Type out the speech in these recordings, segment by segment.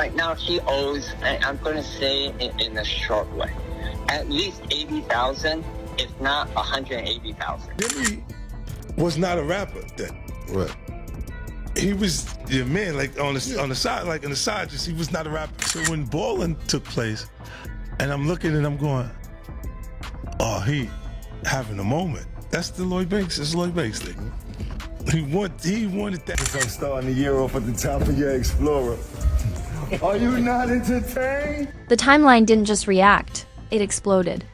Right now, he owes, and I'm going to say it in a short way, at least 80,000, if not 180,000. Jimmy was not a rapper then. What? He was your man, like on the side, like on the side. Just he was not a rapper. So when Ballin' took place, and I'm looking and I'm going, oh, he having a moment. That's the Lloyd Banks. It's Lloyd Banks thing. He wanted that. I'm starting the year off at the top of your Explorer. Are you not entertained? The timeline didn't just react, it exploded.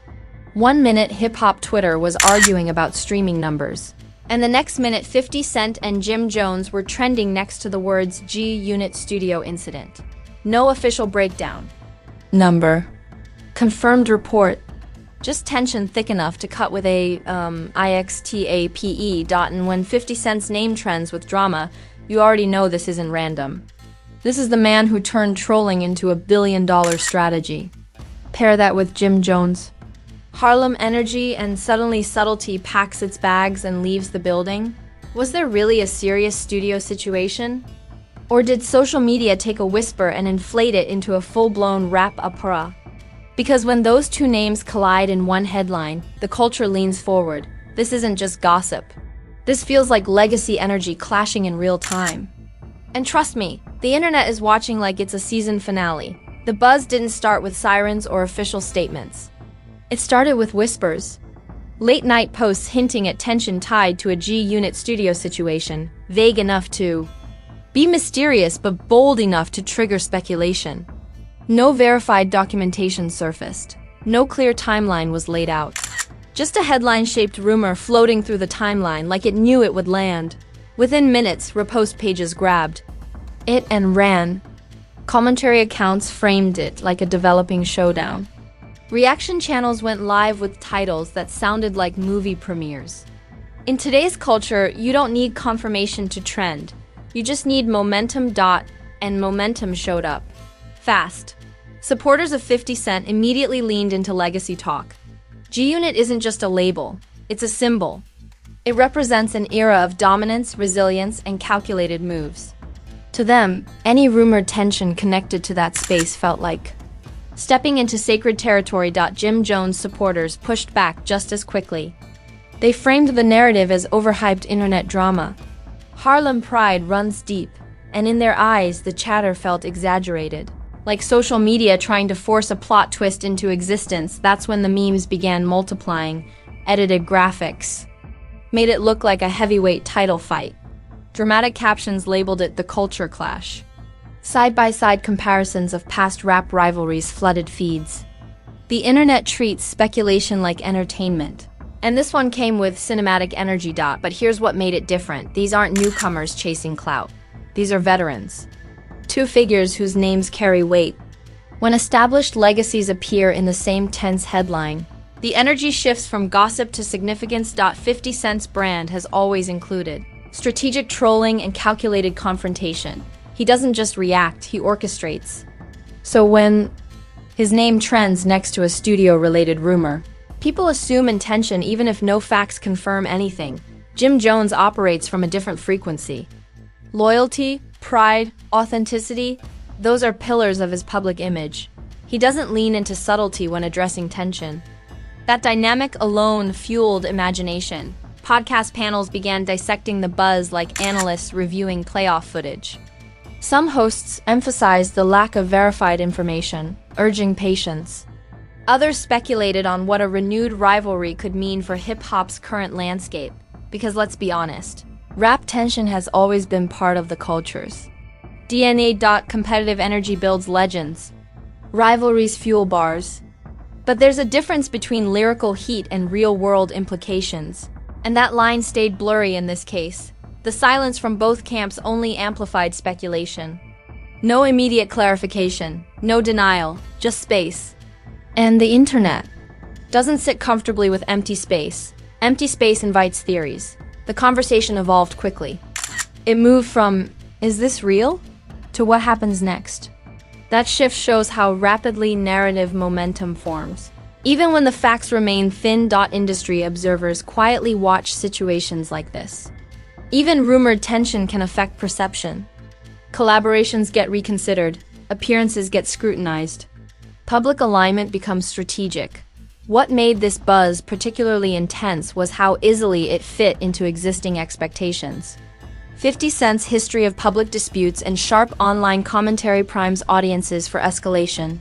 1 minute, hip-hop Twitter was arguing about streaming numbers. And the next minute, 50 Cent and Jim Jones were trending next to the words G-Unit Studio Incident. No official breakdown. Number. Confirmed report. Just tension thick enough to cut with a, IXTAPE dot, and when 50 Cent's name trends with drama, you already know this isn't random. This is the man who turned trolling into a billion-dollar strategy. Pair that with Jim Jones. Harlem energy and suddenly subtlety packs its bags and leaves the building. Was there really a serious studio situation? Or did social media take a whisper and inflate it into a full-blown rap opera? Because when those two names collide in one headline, the culture leans forward. This isn't just gossip. This feels like legacy energy clashing in real time. And trust me, the internet is watching like it's a season finale. The buzz didn't start with sirens or official statements. It started with whispers. Late-night posts hinting at tension tied to a G-Unit studio situation, vague enough to be mysterious but bold enough to trigger speculation. No verified documentation surfaced. No clear timeline was laid out. Just a headline-shaped rumor floating through the timeline like it knew it would land. Within minutes, repost pages grabbed it and ran. Commentary accounts framed it like a developing showdown. Reaction channels went live with titles that sounded like movie premieres. In today's culture, you don't need confirmation to trend. You just need momentum. And momentum showed up. Fast. Supporters of 50 Cent immediately leaned into legacy talk. G-Unit isn't just a label, it's a symbol. It represents an era of dominance, resilience, and calculated moves. To them, any rumored tension connected to that space felt like stepping into sacred territory. Jim Jones supporters pushed back just as quickly. They framed the narrative as overhyped internet drama. Harlem pride runs deep, and in their eyes, the chatter felt exaggerated. Like social media trying to force a plot twist into existence. That's when the memes began multiplying. Edited graphics made it look like a heavyweight title fight. Dramatic captions labeled it the culture clash. Side-by-side comparisons of past rap rivalries flooded feeds. The internet treats speculation like entertainment. And this one came with cinematic energy. But here's what made it different. These aren't newcomers chasing clout. These are veterans. Two figures whose names carry weight. When established legacies appear in the same tense headline, the energy shifts from gossip to significance. 50 Cent's brand has always included strategic trolling and calculated confrontation. He doesn't just react, he orchestrates. So when his name trends next to a studio-related rumor, people assume intention even if no facts confirm anything. Jim Jones operates from a different frequency. Loyalty, pride, authenticity, those are pillars of his public image. He doesn't lean into subtlety when addressing tension. That dynamic alone fueled imagination. Podcast panels began dissecting the buzz like analysts reviewing playoff footage. Some hosts emphasized the lack of verified information, urging patience. Others speculated on what a renewed rivalry could mean for hip-hop's current landscape. Because let's be honest, rap tension has always been part of the cultures. DNA. Competitive energy builds legends. Rivalries fuel bars. But there's a difference between lyrical heat and real-world implications. And that line stayed blurry in this case. The silence from both camps only amplified speculation. No immediate clarification, no denial, just space. And the internet doesn't sit comfortably with empty space. Empty space invites theories. The conversation evolved quickly. It moved from, is this real? To what happens next? That shift shows how rapidly narrative momentum forms. Even when the facts remain thin. Industry observers quietly watch situations like this. Even rumored tension can affect perception. Collaborations get reconsidered. appearances get scrutinized. Public alignment becomes strategic. What made this buzz particularly intense was how easily it fit into existing expectations. 50 Cent's history of public disputes and sharp online commentary primes audiences for escalation.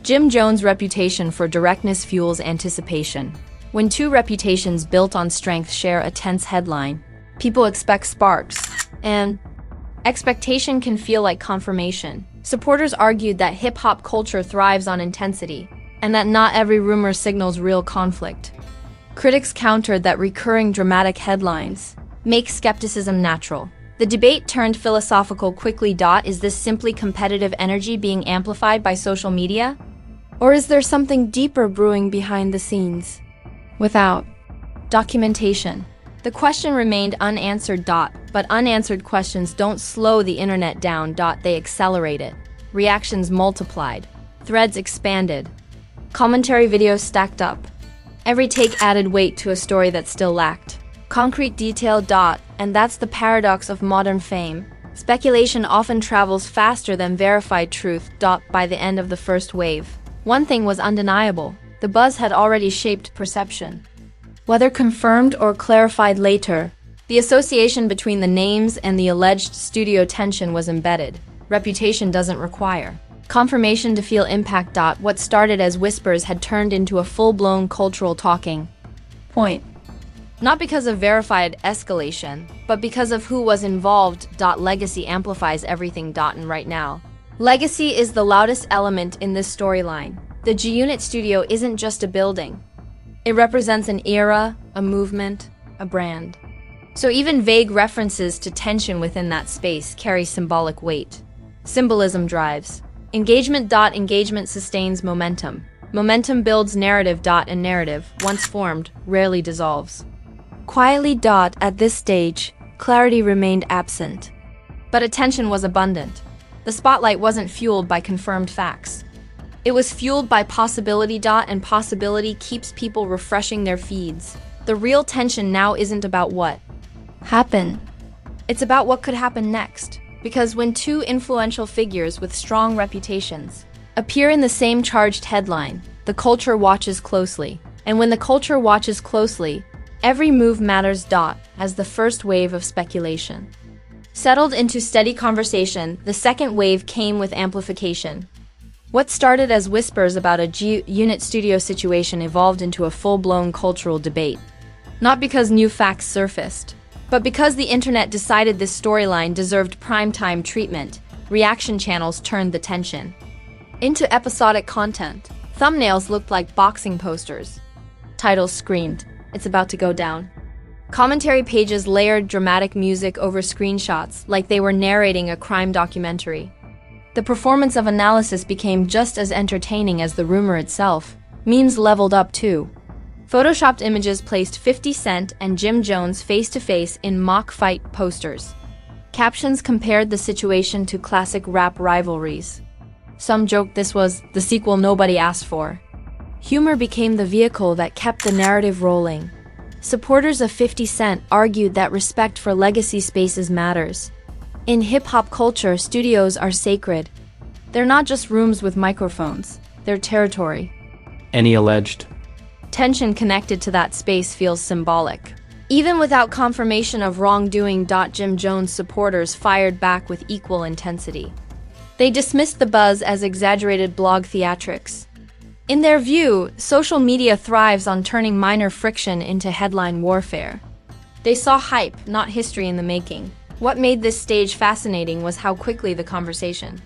Jim Jones' reputation for directness fuels anticipation. When two reputations built on strength share a tense headline, people expect sparks, and expectation can feel like confirmation. Supporters argued that hip-hop culture thrives on intensity, and that not every rumor signals real conflict. Critics countered that recurring dramatic headlines make skepticism natural. The debate turned philosophical quickly. Is this simply competitive energy being amplified by social media? Or is there something deeper brewing behind the scenes? Without documentation, the question remained unanswered. But unanswered questions don't slow the internet down. They accelerate it. Reactions multiplied. Threads expanded. Commentary videos stacked up. Every take added weight to a story that still lacked concrete detail. And that's the paradox of modern fame. Speculation often travels faster than verified truth. By the end of the first wave, one thing was undeniable. The buzz had already shaped perception. Whether confirmed or clarified later, the association between the names and the alleged studio tension was embedded. Reputation doesn't require confirmation to feel impact. What started as whispers had turned into a full-blown cultural talking point. Not because of verified escalation, but because of who was involved. Legacy amplifies everything. And right now, legacy is the loudest element in this storyline. The G-Unit studio isn't just a building. It represents an era, a movement, a brand. So even vague references to tension within that space carry symbolic weight. Symbolism drives engagement. Engagement sustains momentum. Momentum builds narrative. And narrative, once formed, rarely dissolves. Quietly. At this stage, clarity remained absent. But attention was abundant. The spotlight wasn't fueled by confirmed facts. It was fueled by possibility. And possibility keeps people refreshing their feeds. The real tension now isn't about what happened. It's about what could happen next. Because when two influential figures with strong reputations appear in the same charged headline, the culture watches closely. And when the culture watches closely, every move matters. As the first wave of speculation settled into steady conversation, the second wave came with amplification. What started as whispers about a G-Unit studio situation evolved into a full-blown cultural debate. Not because new facts surfaced, but because the internet decided this storyline deserved primetime treatment. Reaction channels turned the tension into episodic content. Thumbnails looked like boxing posters. Titles screamed, "It's about to go down." Commentary pages layered dramatic music over screenshots like they were narrating a crime documentary. The performance of analysis became just as entertaining as the rumor itself. Memes leveled up too. Photoshopped images placed 50 Cent and Jim Jones face-to-face in mock fight posters. Captions compared the situation to classic rap rivalries. Some joked this was the sequel nobody asked for. Humor became the vehicle that kept the narrative rolling. Supporters of 50 Cent argued that respect for legacy spaces matters. In hip-hop culture, studios are sacred. They're not just rooms with microphones, they're territory. Any alleged Tension connected to that space feels symbolic. Even without confirmation of wrongdoing, Jim Jones supporters fired back with equal intensity. They dismissed the buzz as exaggerated blog theatrics. In their view, social media thrives on turning minor friction into headline warfare. They saw hype, not history in the making. What made this stage fascinating was how quickly the conversation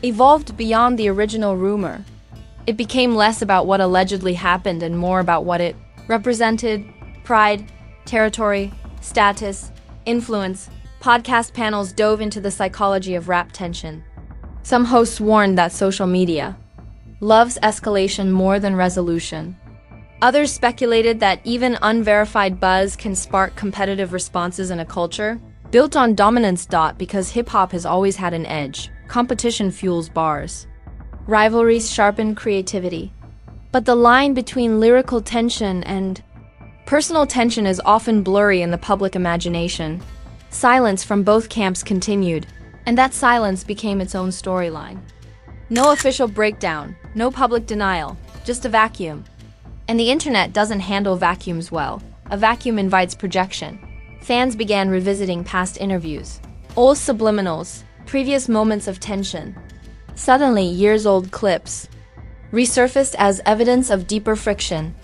evolved beyond the original rumor. It became less about what allegedly happened and more about what it represented: pride, territory, status, influence. Podcast panels dove into the psychology of rap tension. Some hosts warned that social media loves escalation more than resolution. Others speculated that even unverified buzz can spark competitive responses in a culture built on dominance. Because hip-hop has always had an edge, competition fuels bars. Rivalries sharpen creativity. But the line between lyrical tension and personal tension is often blurry in the public imagination. Silence from both camps continued, and that silence became its own storyline. No official breakdown, no public denial, just a vacuum. And the internet doesn't handle vacuums well. A vacuum invites projection. Fans began revisiting past interviews, old subliminals, previous moments of tension. Suddenly, years-old clips resurfaced as evidence of deeper friction.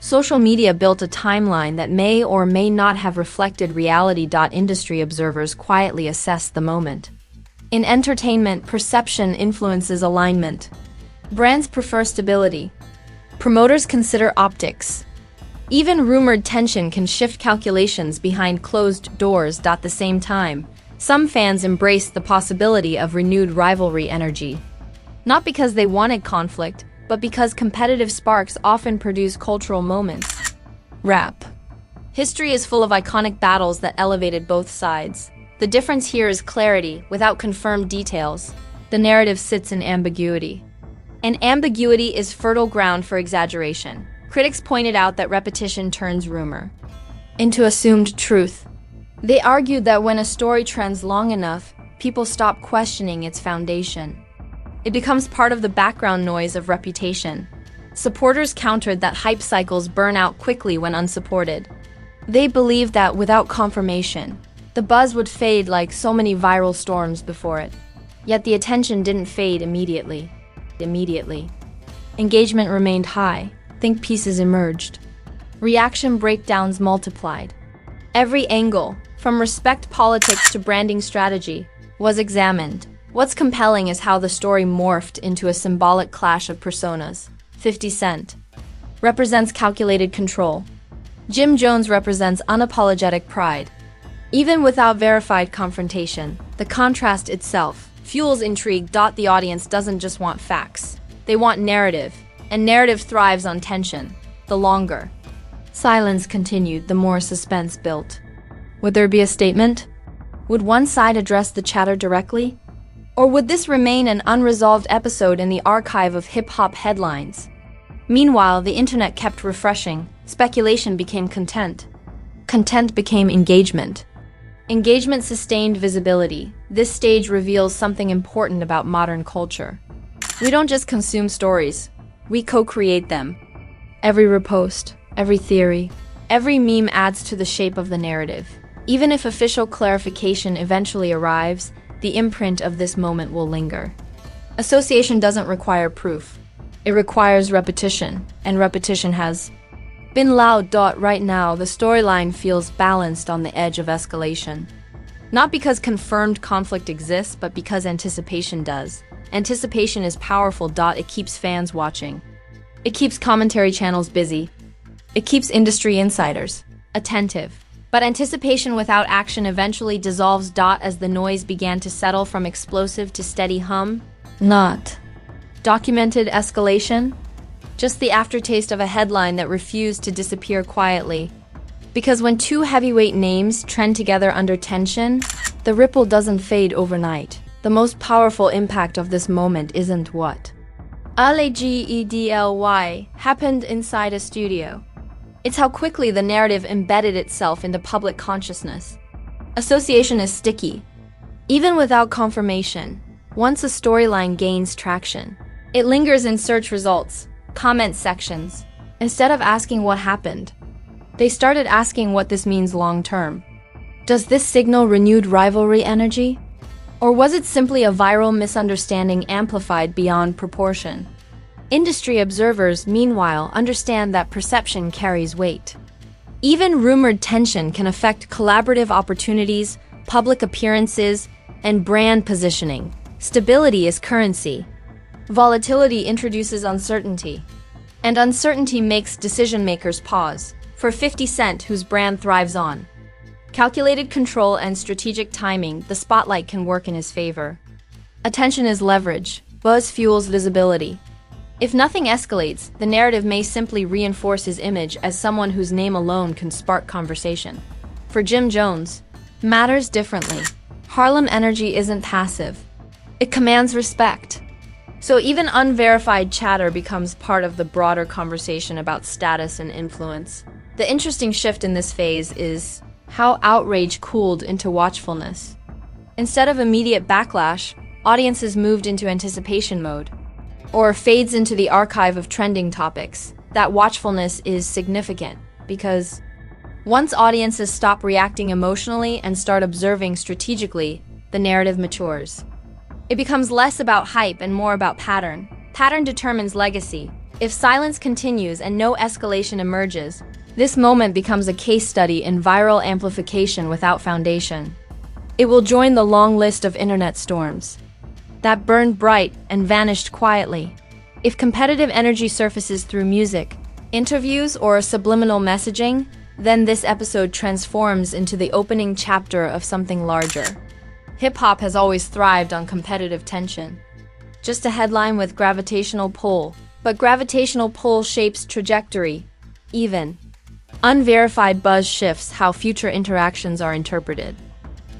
Social media built a timeline that may or may not have reflected reality. Industry observers quietly assessed the moment. In entertainment, perception influences alignment. Brands prefer stability. Promoters consider optics. Even rumored tension can shift calculations behind closed doors. At the same time, some fans embraced the possibility of renewed rivalry energy. Not because they wanted conflict, but because competitive sparks often produce cultural moments. Rap. History is full of iconic battles that elevated both sides. The difference here is clarity, without confirmed details. The narrative sits in ambiguity. And ambiguity is fertile ground for exaggeration. Critics pointed out that repetition turns rumor into assumed truth. They argued that when a story trends long enough, people stop questioning its foundation. It becomes part of the background noise of reputation. Supporters countered that hype cycles burn out quickly when unsupported. They believed that without confirmation, the buzz would fade like so many viral storms before it. Yet the attention didn't fade immediately. Engagement remained high. Think pieces emerged. Reaction breakdowns multiplied. Every angle, from respect politics to branding strategy, was examined. What's compelling is how the story morphed into a symbolic clash of personas. 50 Cent represents calculated control. Jim Jones represents unapologetic pride. Even without verified confrontation, the contrast itself fuels intrigue. The audience doesn't just want facts. They want narrative, and narrative thrives on tension. The longer silence continued, the more suspense built. Would there be a statement? Would one side address the chatter directly? Or would this remain an unresolved episode in the archive of hip-hop headlines? Meanwhile, the internet kept refreshing. Speculation became content. Content became engagement. Engagement sustained visibility. This stage reveals something important about modern culture. We don't just consume stories, we co-create them. Every repost, every theory, every meme adds to the shape of the narrative. Even if official clarification eventually arrives, the imprint of this moment will linger. Association doesn't require proof. It requires repetition, and repetition has been loud. Right now, the storyline feels balanced on the edge of escalation. Not because confirmed conflict exists, but because anticipation does. Anticipation is powerful. It keeps fans watching. It keeps commentary channels busy. It keeps industry insiders attentive. But anticipation without action eventually dissolves. As the noise began to settle from explosive to steady hum. Not documented escalation, just the aftertaste of a headline that refused to disappear quietly. Because when two heavyweight names trend together under tension, the ripple doesn't fade overnight. The most powerful impact of this moment isn't what allegedly happened inside a studio. It's how quickly the narrative embedded itself into public consciousness. Association is sticky. Even without confirmation, once a storyline gains traction, it lingers in search results, comment sections. Instead of asking what happened, they started asking what this means long-term. Does this signal renewed rivalry energy? Or was it simply a viral misunderstanding amplified beyond proportion? Industry observers, meanwhile, understand that perception carries weight. Even rumored tension can affect collaborative opportunities, public appearances, and brand positioning. Stability is currency. Volatility introduces uncertainty. And uncertainty makes decision-makers pause. For 50 Cent, whose brand thrives on calculated control and strategic timing, the spotlight can work in his favor. Attention is leverage. Buzz fuels visibility. If nothing escalates, the narrative may simply reinforce his image as someone whose name alone can spark conversation. For Jim Jones, matters differently. Harlem energy isn't passive. It commands respect. So even unverified chatter becomes part of the broader conversation about status and influence. The interesting shift in this phase is how outrage cooled into watchfulness. Instead of immediate backlash, audiences moved into anticipation mode, or fades into the archive of trending topics. That watchfulness is significant because once audiences stop reacting emotionally and start observing strategically, the narrative matures. It becomes less about hype and more about pattern. Pattern determines legacy. If silence continues and no escalation emerges, this moment becomes a case study in viral amplification without foundation. It will join the long list of internet storms that burned bright and vanished quietly. If competitive energy surfaces through music, interviews, or subliminal messaging, then this episode transforms into the opening chapter of something larger. Hip-hop has always thrived on competitive tension. Just a headline with gravitational pull, but gravitational pull shapes trajectory. Even unverified buzz shifts how future interactions are interpreted.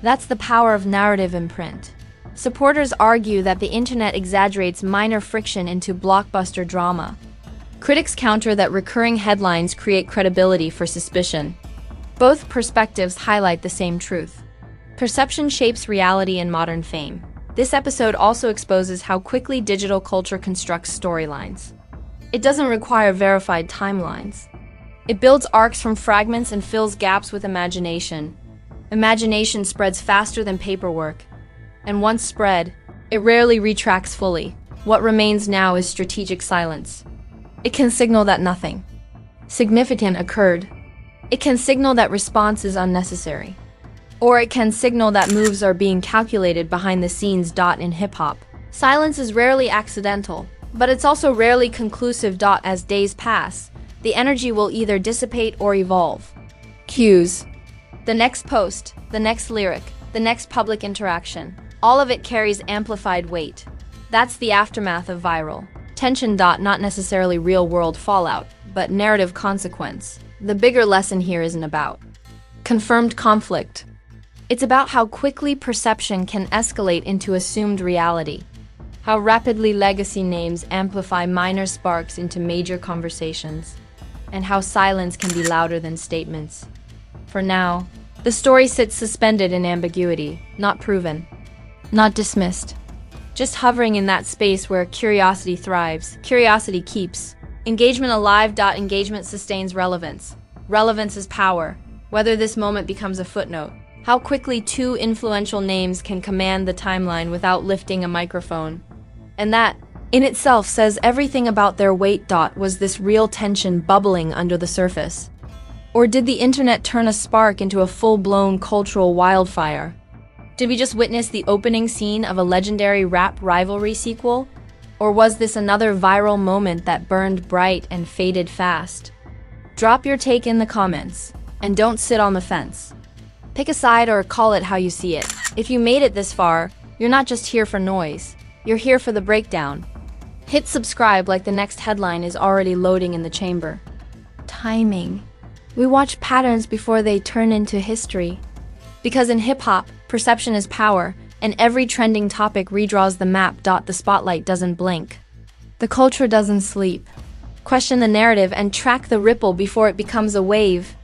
That's the power of narrative imprint. Supporters argue that the internet exaggerates minor friction into blockbuster drama. Critics counter that recurring headlines create credibility for suspicion. Both perspectives highlight the same truth. Perception shapes reality in modern fame. This episode also exposes how quickly digital culture constructs storylines. It doesn't require verified timelines. It builds arcs from fragments and fills gaps with imagination. Imagination spreads faster than paperwork. And once spread, it rarely retracts fully. What remains now is strategic silence. It can signal that nothing significant occurred. It can signal that response is unnecessary. Or it can signal that moves are being calculated behind the scenes. In hip-hop, silence is rarely accidental, but it's also rarely conclusive. As days pass, the energy will either dissipate or evolve. Cues. The next post, the next lyric, the next public interaction. All of it carries amplified weight. That's the aftermath of viral tension. Not necessarily real-world fallout, but narrative consequence. The bigger lesson here isn't about confirmed conflict. It's about how quickly perception can escalate into assumed reality. How rapidly legacy names amplify minor sparks into major conversations. And how silence can be louder than statements. For now, the story sits suspended in ambiguity, not proven. Not dismissed. Just hovering in that space where curiosity thrives. Curiosity keeps engagement alive. Engagement sustains relevance. Relevance is power. Whether this moment becomes a footnote. How quickly two influential names can command the timeline without lifting a microphone. And that, in itself, says everything about their weight. Was this real tension bubbling under the surface? Or did the internet turn a spark into a full-blown cultural wildfire? Did we just witness the opening scene of a legendary rap rivalry sequel? Or was this another viral moment that burned bright and faded fast? Drop your take in the comments, and don't sit on the fence. Pick a side or call it how you see it. If you made it this far, you're not just here for noise, you're here for the breakdown. Hit subscribe like the next headline is already loading in the chamber. Timing. We watch patterns before they turn into history. Because in hip-hop, perception is power, and every trending topic redraws the map. The spotlight doesn't blink. The culture doesn't sleep. Question the narrative and track the ripple before it becomes a wave.